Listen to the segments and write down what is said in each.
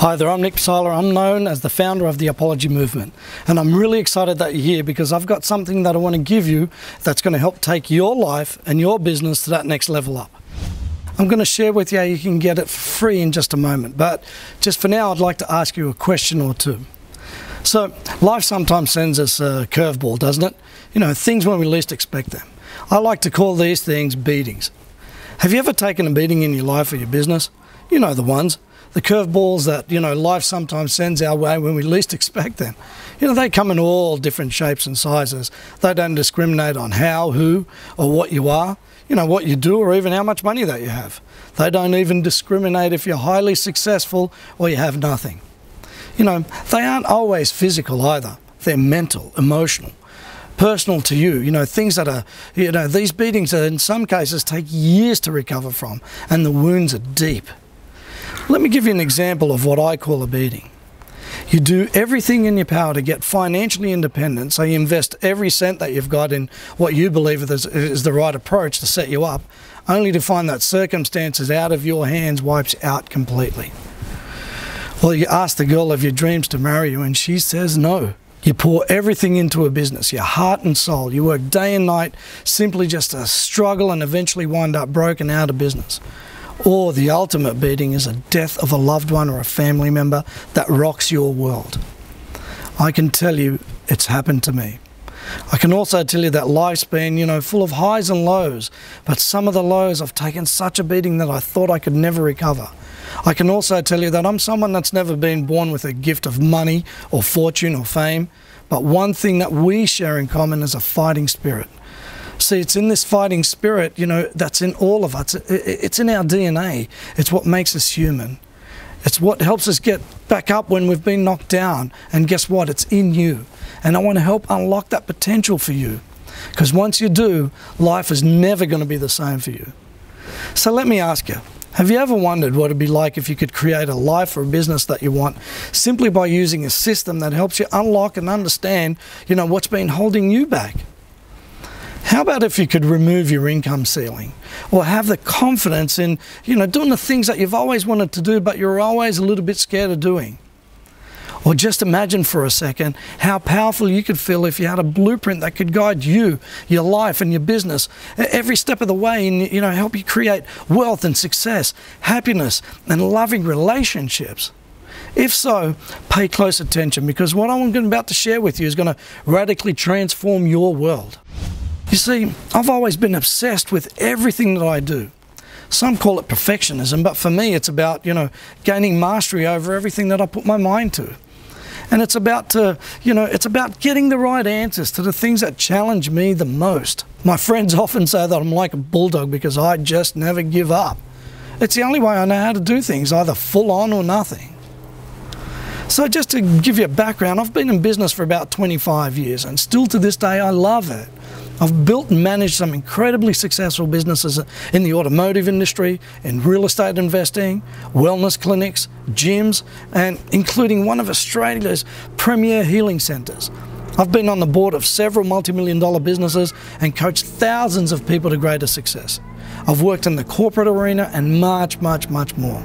Hi there, I'm Psaila. I'm known as the founder of the Upology movement, and I'm really excited that you're here because I've got something that I want to give you that's going to help take your life and your business to that next level up. I'm going to share with you how you can get it for free in just a moment, but just for now I'd like to ask you a question or two. So life sometimes sends us a curveball, doesn't it? You know, things when we least expect them. I like to call these things beatings. Have you ever taken a beating in your life or your business? You know the ones. The curveballs that, life sometimes sends our way when we least expect them. They come in all different shapes and sizes. They don't discriminate on how, who, or what you are, what you do, or even how much money that you have. They don't even discriminate if you're highly successful or you have nothing. They aren't always physical either. They're mental, emotional, personal to you. Things that are, these beatings that in some cases take years to recover from, and the wounds are deep. Let me give you an example of what I call a beating. You do everything in your power to get financially independent, so you invest every cent that you've got in what you believe is the right approach to set you up, only to find that circumstances out of your hands wipes out completely. Well, you ask the girl of your dreams to marry you and she says no. You pour everything into a business, your heart and soul. You work day and night simply just to struggle and eventually wind up broken out of business. Or the ultimate beating is a death of a loved one or a family member that rocks your world. I can tell you it's happened to me. I can also tell you that life's been, full of highs and lows, but some of the lows I've taken such a beating that I thought I could never recover. I can also tell you that I'm someone that's never been born with a gift of money or fortune or fame, but one thing that we share in common is a fighting spirit. See, it's in this fighting spirit, that's in all of us. It's in our DNA. It's what makes us human. It's what helps us get back up when we've been knocked down. And guess what? It's in you. And I want to help unlock that potential for you. Because once you do, life is never going to be the same for you. So let me ask you, have you ever wondered what it'd be like if you could create a life or a business that you want simply by using a system that helps you unlock and understand, what's been holding you back? How about if you could remove your income ceiling, or have the confidence in, doing the things that you've always wanted to do, but you're always a little bit scared of doing? Or just imagine for a second how powerful you could feel if you had a blueprint that could guide you, your life and your business every step of the way and, help you create wealth and success, happiness and loving relationships. If so, pay close attention, because what I'm about to share with you is going to radically transform your world. You see, I've always been obsessed with everything that I do. Some call it perfectionism, but for me it's about, gaining mastery over everything that I put my mind to. And it's about it's about getting the right answers to the things that challenge me the most. My friends often say that I'm like a bulldog because I just never give up. It's the only way I know how to do things, either full on or nothing. So just to give you a background, I've been in business for about 25 years and still to this day I love it. I've built and managed some incredibly successful businesses in the automotive industry, in real estate investing, wellness clinics, gyms, and including one of Australia's premier healing centres. I've been on the board of several multi-million-dollar businesses and coached thousands of people to greater success. I've worked in the corporate arena and much, much, much more.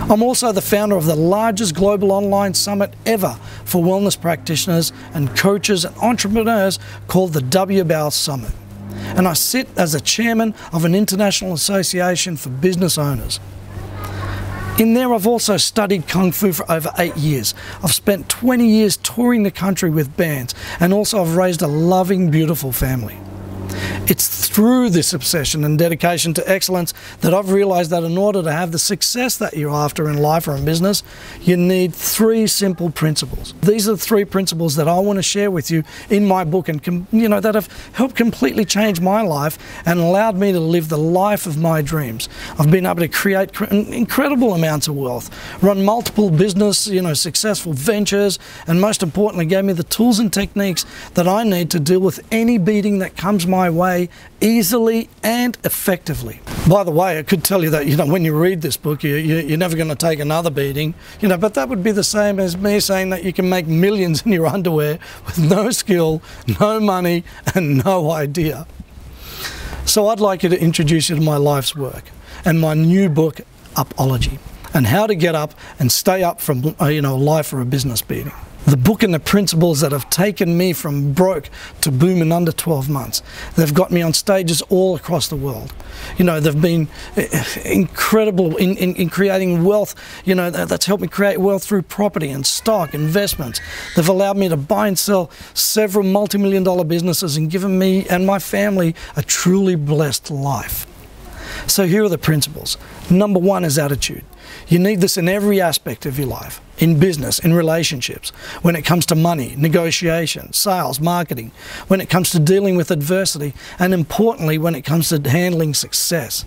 I'm also the founder of the largest global online summit ever for wellness practitioners and coaches and entrepreneurs called the WBOW Summit. And I sit as the chairman of an international association for business owners. In there I've also studied Kung Fu for over 8 years. I've spent 20 years touring the country with bands, and also I've raised a loving, beautiful family. It's through this obsession and dedication to excellence that I've realized that in order to have the success that you're after in life or in business, you need 3 simple principles. These are the 3 principles that I want to share with you in my book and that have helped completely change my life and allowed me to live the life of my dreams. I've been able to create incredible amounts of wealth, run multiple business, successful ventures, and most importantly gave me the tools and techniques that I need to deal with any beating that comes my way easily and effectively. By the way, I could tell you that when you read this book you're never going to take another beating, but that would be the same as me saying that you can make millions in your underwear with no skill, no money and no idea. So I'd like you to introduce you to my life's work and my new book, Upology. and how to get up and stay up from a life or a business beating. The book and the principles that have taken me from broke to boom in under 12 months. They've got me on stages all across the world. They've been incredible in creating wealth. That's helped me create wealth through property and stock, investments. They've allowed me to buy and sell several multi-million-dollar businesses and given me and my family a truly blessed life. So here are the principles. Number one is attitude. You need this in every aspect of your life, in business, in relationships, when it comes to money, negotiation, sales, marketing, when it comes to dealing with adversity, and importantly, when it comes to handling success.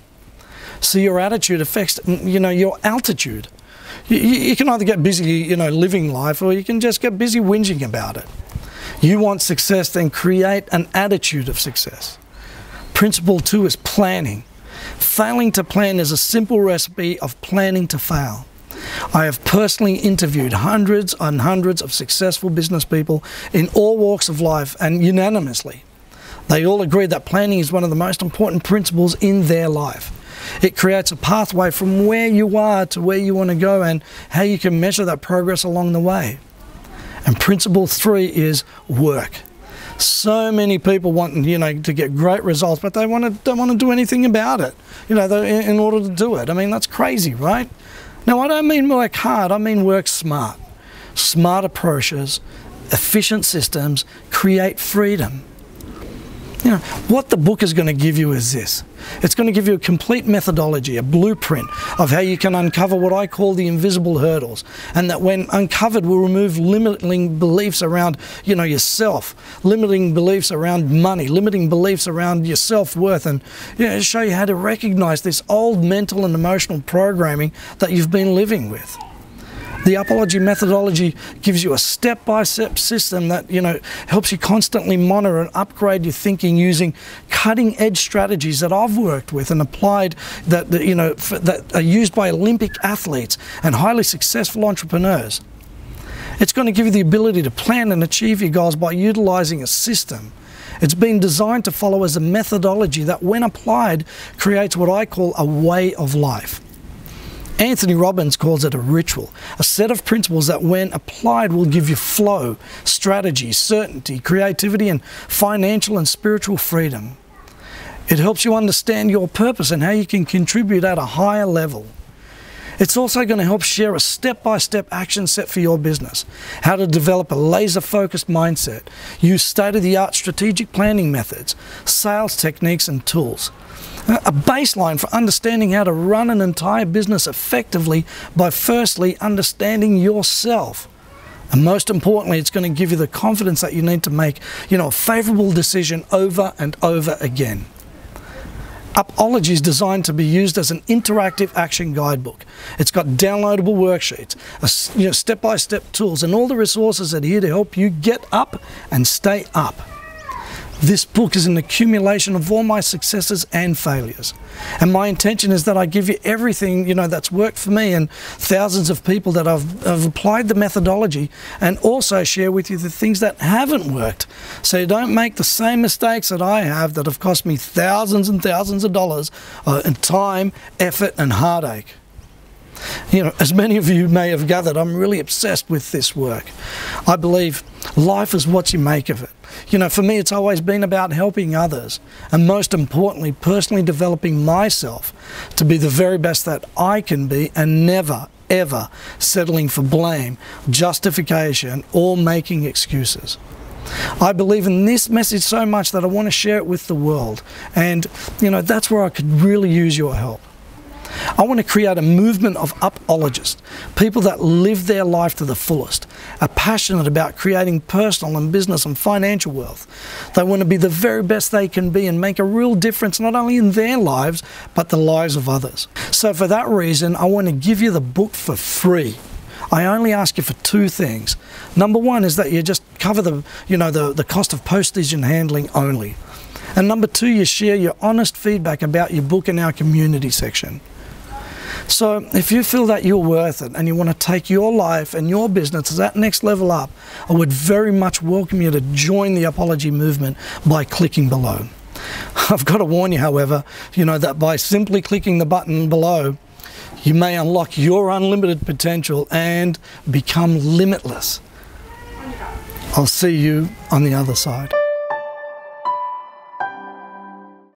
So your attitude affects, your altitude. You can either get busy, living life, or you can just get busy whinging about it. You want success, then create an attitude of success. Principle 2 is planning. Failing to plan is a simple recipe of planning to fail. I have personally interviewed hundreds and hundreds of successful business people in all walks of life, and unanimously, they all agree that planning is one of the most important principles in their life. It creates a pathway from where you are to where you want to go and how you can measure that progress along the way. And principle 3 is work. So many people want, to get great results, but they don't want to do anything about it, in order to do it. I mean, that's crazy, right? Now, I don't mean work hard, I mean work smart. Smart approaches, efficient systems, create freedom. What the book is going to give you is this. It's going to give you a complete methodology, a blueprint of how you can uncover what I call the invisible hurdles, and that when uncovered will remove limiting beliefs around, yourself, limiting beliefs around money, limiting beliefs around your self-worth, and show you how to recognize this old mental and emotional programming that you've been living with. The Upology methodology gives you a step-by-step system that, helps you constantly monitor and upgrade your thinking using cutting-edge strategies that I've worked with and applied that are used by Olympic athletes and highly successful entrepreneurs. It's going to give you the ability to plan and achieve your goals by utilizing a system. It's been designed to follow as a methodology that, when applied, creates what I call a way of life. Anthony Robbins calls it a ritual, a set of principles that when applied will give you flow, strategy, certainty, creativity, and financial and spiritual freedom. It helps you understand your purpose and how you can contribute at a higher level. It's also going to help share a step-by-step action set for your business, how to develop a laser-focused mindset, use state-of-the-art strategic planning methods, sales techniques and tools. A baseline for understanding how to run an entire business effectively by firstly understanding yourself. And most importantly, it's going to give you the confidence that you need to make, a favorable decision over and over again. Upology is designed to be used as an interactive action guidebook. It's got downloadable worksheets, step-by-step tools, and all the resources that are here to help you get up and stay up. This book is an accumulation of all my successes and failures. And my intention is that I give you everything, that's worked for me and thousands of people that have applied the methodology, and also share with you the things that haven't worked. So you don't make the same mistakes that I have that have cost me thousands and thousands of dollars in time, effort, and heartache. As many of you may have gathered, I'm really obsessed with this work. I believe life is what you make of it. For me, it's always been about helping others, and most importantly, personally developing myself to be the very best that I can be, and never, ever settling for blame, justification, or making excuses. I believe in this message so much that I want to share it with the world, and that's where I could really use your help. I want to create a movement of upologists, people that live their life to the fullest, are passionate about creating personal and business and financial wealth. They want to be the very best they can be and make a real difference not only in their lives, but the lives of others. So for that reason, I want to give you the book for free. I only ask you for two things. Number one is that you just cover the cost of postage and handling only. And number two, you share your honest feedback about your book in our community section. So if you feel that you're worth it and you want to take your life and your business to that next level up, I would very much welcome you to join the Upology movement by clicking below. I've got to warn you, however, that by simply clicking the button below, you may unlock your unlimited potential and become limitless. I'll see you on the other side.